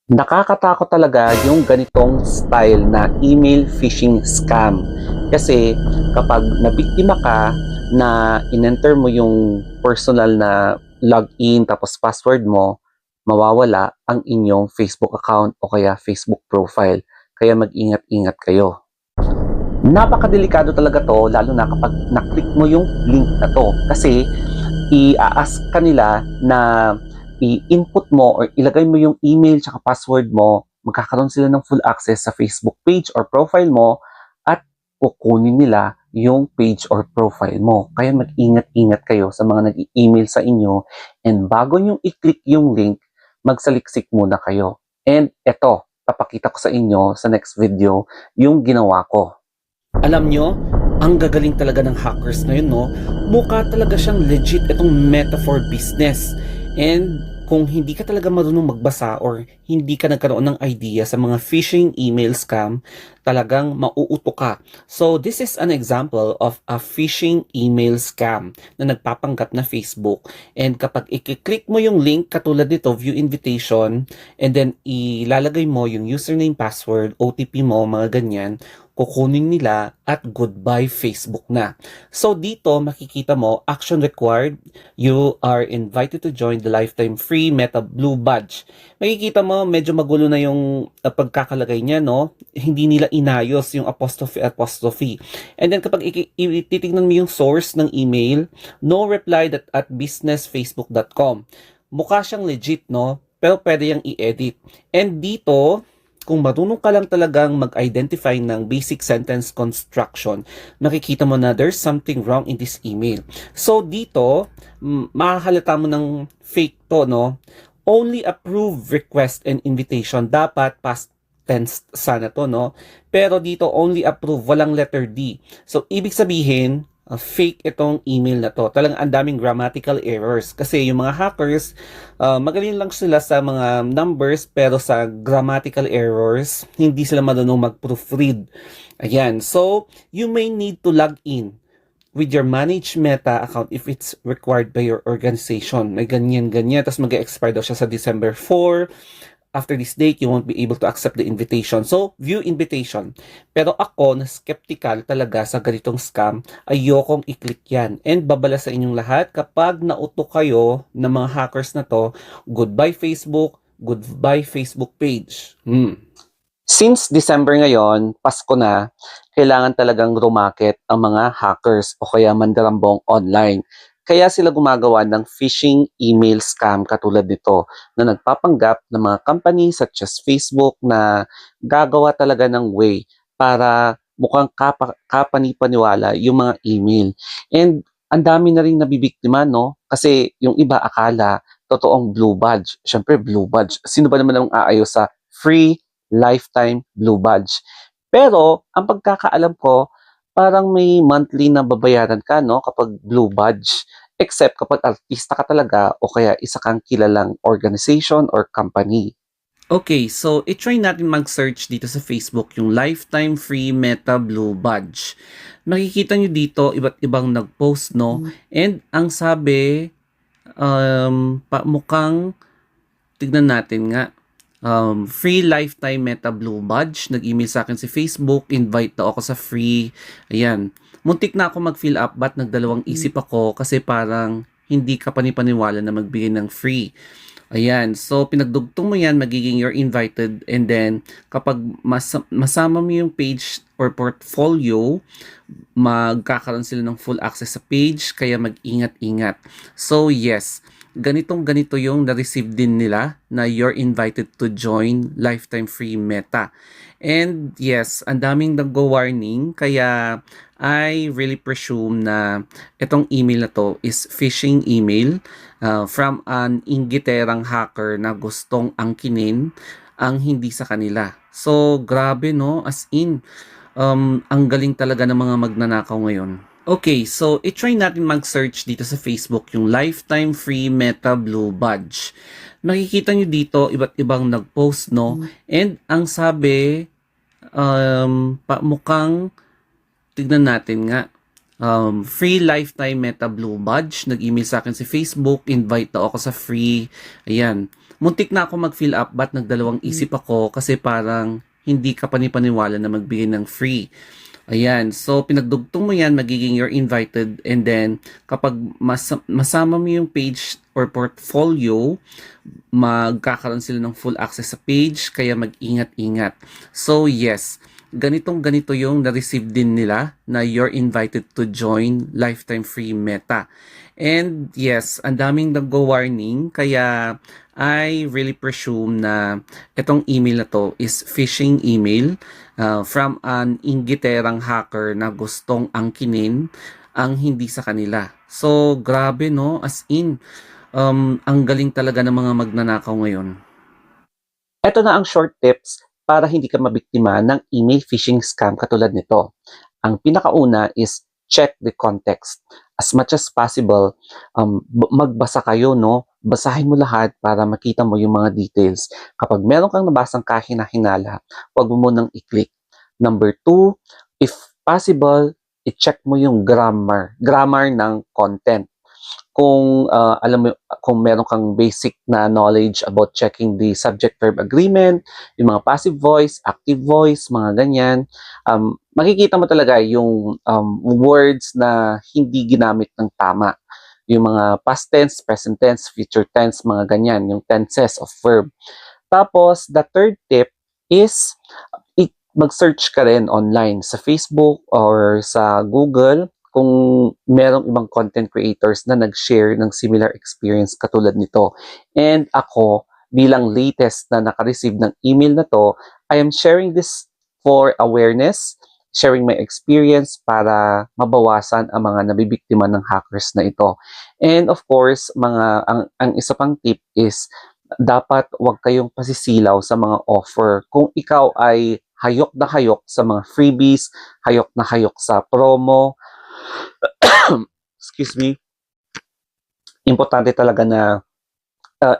Nakakatakot talaga yung ganitong style na email phishing scam. Kasi kapag nabiktima ka na inenter mo yung personal na login tapos password mo, mawawala ang inyong Facebook account o kaya Facebook profile. Kaya mag-ingat-ingat kayo. Napakadelikado talaga to lalo na kapag na-click mo yung link na to kasi i-a-ask ka nila na i-input mo or ilagay mo yung email tsaka password mo, magkakaroon sila ng full access sa Facebook page or profile mo at kukunin nila yung page or profile mo. Kaya mag-ingat-ingat kayo sa mga nag-email sa inyo and bago nyo i-click yung link, magsaliksik muna kayo. And eto, papakita ko sa inyo sa next video yung ginawa ko. Alam nyo, ang gagaling talaga ng hackers ngayon, no? Mukha talaga siyang legit itong metaphor business. And kung hindi ka talaga marunong magbasa or hindi ka nagkaroon ng idea sa mga phishing email scam, talagang mauuto ka. So this is an example of a phishing email scam na nagpapanggap na Facebook. And kapag i-click mo yung link katulad nito, view invitation, and then ilalagay mo yung username, password, OTP mo, mga ganyan, kukunin nila at goodbye Facebook na. So dito makikita mo, action required, you are invited to join the lifetime free Meta Blue Badge. Makikita mo medyo magulo na yung pagkakalagay niya, no? Hindi nila inayos yung apostrophe. And then kapag titignan mo yung source ng email, no reply at businessfacebook.com. Mukha siyang legit, no? Pero pwede yung i-edit. And dito, kung marunong ka lang talagang mag-identify ng basic sentence construction, makikita mo na there's something wrong in this email. So dito, makahalata mo ng fake to, no? Only approve request and invitation. Dapat past tense sana to, no? Pero dito, only approve, walang letter D. So, ibig sabihin, fake itong email na to. Talagang ang daming grammatical errors. Kasi yung mga hackers, magaling lang sila sa mga numbers, pero sa grammatical errors, hindi sila marunong mag-proofread. Ayan. So, you may need to log in with your managed Meta account if it's required by your organization. May ganyan-ganyan. Tapos mag-expire daw siya sa December 4. After this date, you won't be able to accept the invitation. So, view invitation. Pero ako, na skeptical talaga sa ganitong scam, ayokong i-click yan. And babala sa inyong lahat, kapag nauto kayo ng mga hackers na to, goodbye Facebook, goodbye Facebook page. Since December ngayon, Pasko na, kailangan talagang rumakit ang mga hackers o kaya mandarambong online. Kaya sila gumagawa ng phishing email scam katulad nito na nagpapanggap ng mga company such as Facebook na gagawa talaga ng way para mukhang kapani-paniwala yung mga email. And ang dami na rin nabibiktima, no? Kasi yung iba akala totoong blue badge. Siyempre, blue badge. Sino ba naman ang aayos sa free lifetime blue badge? Pero, ang pagkakaalam ko, parang may monthly na babayaran ka, no, kapag blue badge. Except kapag artista ka talaga o kaya isa kang kilalang organization or company. Okay, so i-try natin mag-search dito sa Facebook yung lifetime free Meta Blue Badge. Makikita nyo dito iba't ibang nag-post, no? And ang sabi, mukhang, tignan natin nga, free lifetime Meta Blue Badge. Nag-email sa akin si Facebook, invite daw ako sa free. Ayan. Muntik na ako mag-fill up, but nagdalawang isip ako kasi parang hindi ka panipaniwala na magbigay ng free. Ayan. So, pinagdugtong mo yan, magiging you're invited. And then, kapag masama mo yung page or portfolio, magkakaroon sila ng full access sa page. Kaya mag-ingat-ingat. So, yes. Ganito yung na-receive din nila na you're invited to join lifetime free Meta. And yes, ang daming nag-warning, kaya I really presume na itong email na to is phishing email from an inggiterang hacker na gustong angkinin ang hindi sa kanila. So, grabe, no? As in, ang galing talaga ng mga magnanakaw ngayon. Okay, so i-try natin mag-search dito sa Facebook yung lifetime free Meta Blue Badge. Makikita nyo dito iba't ibang nag-post, no? And ang sabi, mukhang, tignan natin nga, free lifetime Meta Blue Badge. Nag-email sa akin si Facebook, invite daw ako sa free. Ayan. Muntik na ako mag-fill up, but nagdalawang isip ako kasi parang hindi ka panipaniwala na magbigay ng free. Ayan, so pinagdugtong mo yan, magiging you're invited, and then kapag masama mo yung page or portfolio, magkakaroon sila ng full access sa page, kaya mag-ingat-ingat. So yes, ganito yung na-receive din nila na you're invited to join lifetime free Meta. And yes, ang daming nag-warning, kaya I really presume na itong email na to is phishing email from an inggiterang hacker na gustong angkinin ang hindi sa kanila. So, grabe no, as in, ang galing talaga ng mga magnanakaw ngayon. Ito na ang short tips para hindi ka mabiktima ng email phishing scam katulad nito. Ang pinakauna is check the context. As much as possible, magbasa kayo, no? Basahin mo lahat para makita mo yung mga details. Kapag meron kang nabasang kahina-hinala, huwag mo munang i-click. Number 2, if possible, i-check mo yung grammar ng content. Kung alam mo, kung meron kang basic na knowledge about checking the subject-verb agreement, yung mga passive voice, active voice, mga ganyan, makikita mo talaga yung words na hindi ginamit ng tama. Yung mga past tense, present tense, future tense, mga ganyan, yung tenses of verb. Tapos, the third tip is mag-search ka rin online sa Facebook or sa Google kung merong ibang content creators na nag-share ng similar experience katulad nito. And ako, bilang latest na naka-receive ng email na to, I am sharing this for awareness, sharing my experience para mabawasan ang mga nabibiktima ng hackers na ito. And of course, ang isa pang tip is dapat huwag kayong pasisilaw sa mga offer. Kung ikaw ay hayok na hayok sa mga freebies, hayok na hayok sa promo, excuse me, importante talaga na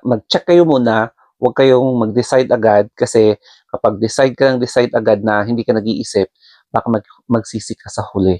mag-check kayo muna, huwag kayong mag-decide agad kasi kapag decide agad na hindi ka nag-iisip, baka magsisi ka sa huli.